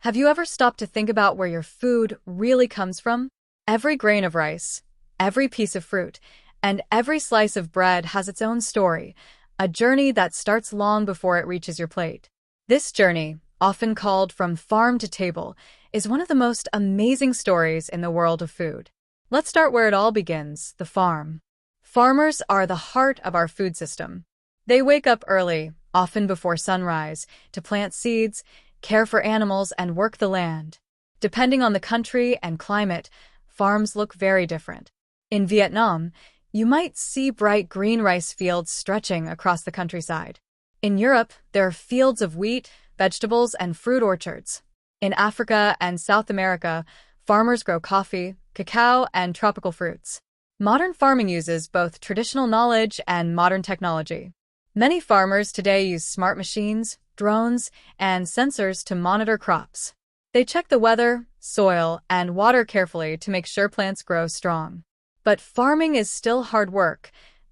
Have you ever stopped to think about where your food really comes from? Every grain of rice, every piece of fruit, and every slice of bread has its own story, a journey that starts long before it reaches your plate. This journey, often called from farm to table, is one of the most amazing stories in the world of food. Let's start where it all begins, the farm. Farmers are the heart of our food system. They wake up early, often before sunrise, to plant seeds, care for animals, and work the land. Depending on the country and climate, farms look very different. In Vietnam, you might see bright green rice fields stretching across the countryside. In Europe, there are fields of wheat, vegetables, and fruit orchards. In Africa and South America, farmers grow coffee, cacao, and tropical fruits. Modern farming uses both traditional knowledge and modern technology. Many farmers today use smart machines, drones, and sensors to monitor crops. They check the weather, soil, and water carefully to make sure plants grow strong. But farming is still hard work.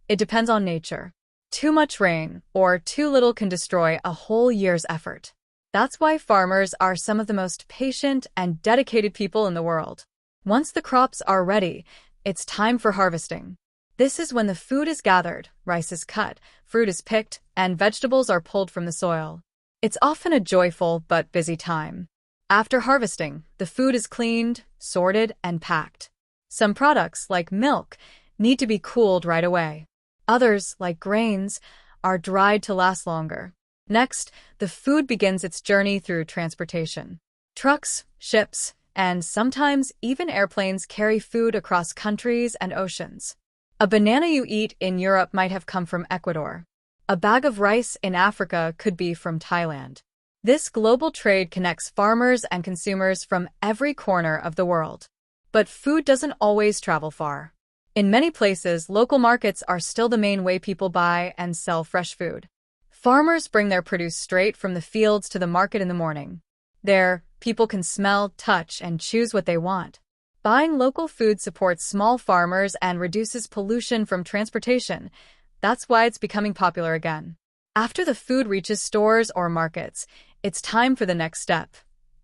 It depends on nature. Too much rain or too little can destroy a whole year's effort. That's why farmers are some of the most patient and dedicated people in the world. Once the crops are ready, it's time for harvesting. This is when the food is gathered, rice is cut, fruit is picked, and vegetables are pulled from the soil. It's often a joyful but busy time. After harvesting, the food is cleaned, sorted, and packed. Some products, like milk, need to be cooled right away. Others, like grains, are dried to last longer. Next, the food begins its journey through transportation. Trucks, ships, and sometimes even airplanes carry food across countries and oceans. A banana you eat in Europe might have come from Ecuador. A bag of rice in Africa could be from Thailand. This global trade connects farmers and consumers from every corner of the world. But food doesn't always travel far. In many places, local markets are still the main way people buy and sell fresh food. Farmers bring their produce straight from the fields to the market in the morning. There, people can smell, touch, and choose what they want. Buying local food supports small farmers and reduces pollution from transportation. That's why it's becoming popular again. After the food reaches stores or markets, it's time for the next step: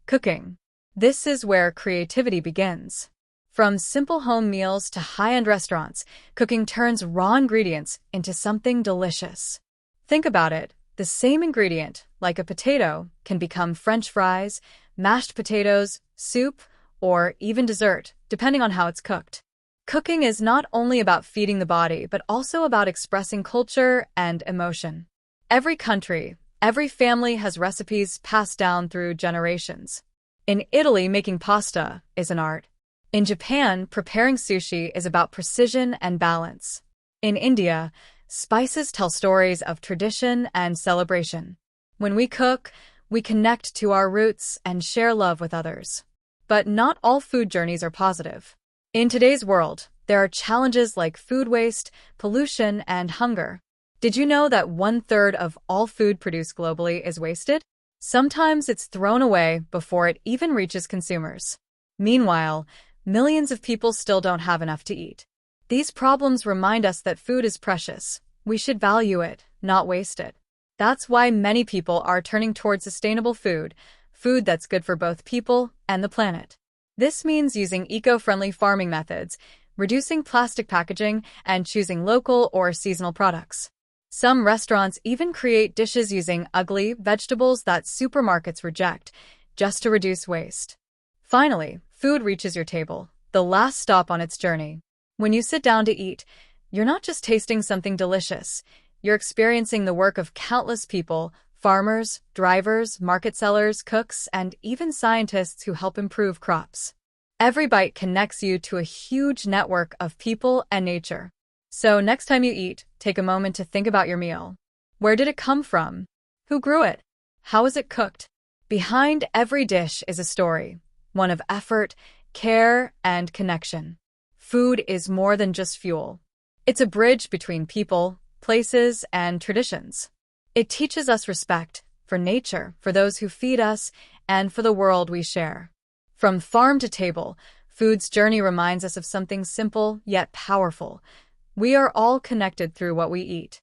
cooking. This is where creativity begins. From simple home meals to high-end restaurants, cooking turns raw ingredients into something delicious. Think about it. The same ingredient, like a potato, can become French fries, mashed potatoes, soup, or even dessert, depending on how it's cooked. Cooking is not only about feeding the body, but also about expressing culture and emotion. Every country, every family has recipes passed down through generations. In Italy, making pasta is an art. In Japan, preparing sushi is about precision and balance. In India, spices tell stories of tradition and celebration. When we cook, we connect to our roots and share love with others. But not all food journeys are positive. In today's world, there are challenges like food waste, pollution, and hunger. Did you know that 1/3 of all food produced globally is wasted? Sometimes it's thrown away before it even reaches consumers. Meanwhile, millions of people still don't have enough to eat. These problems remind us that food is precious. We should value it, not waste it. That's why many people are turning toward sustainable food that's good for both people and the planet. This means using eco-friendly farming methods, reducing plastic packaging, and choosing local or seasonal products. Some restaurants even create dishes using ugly vegetables that supermarkets reject, just to reduce waste. Finally, food reaches your table, the last stop on its journey. When you sit down to eat, you're not just tasting something delicious, you're experiencing the work of countless people: farmers, drivers, market sellers, cooks, and even scientists who help improve crops. Every bite connects you to a huge network of people and nature. So next time you eat, take a moment to think about your meal. Where did it come from? Who grew it? How was it cooked? Behind every dish is a story, one of effort, care, and connection. Food is more than just fuel. It's a bridge between people, places, and traditions. It teaches us respect for nature, for those who feed us, and for the world we share. From farm to table, food's journey reminds us of something simple yet powerful. We are all connected through what we eat.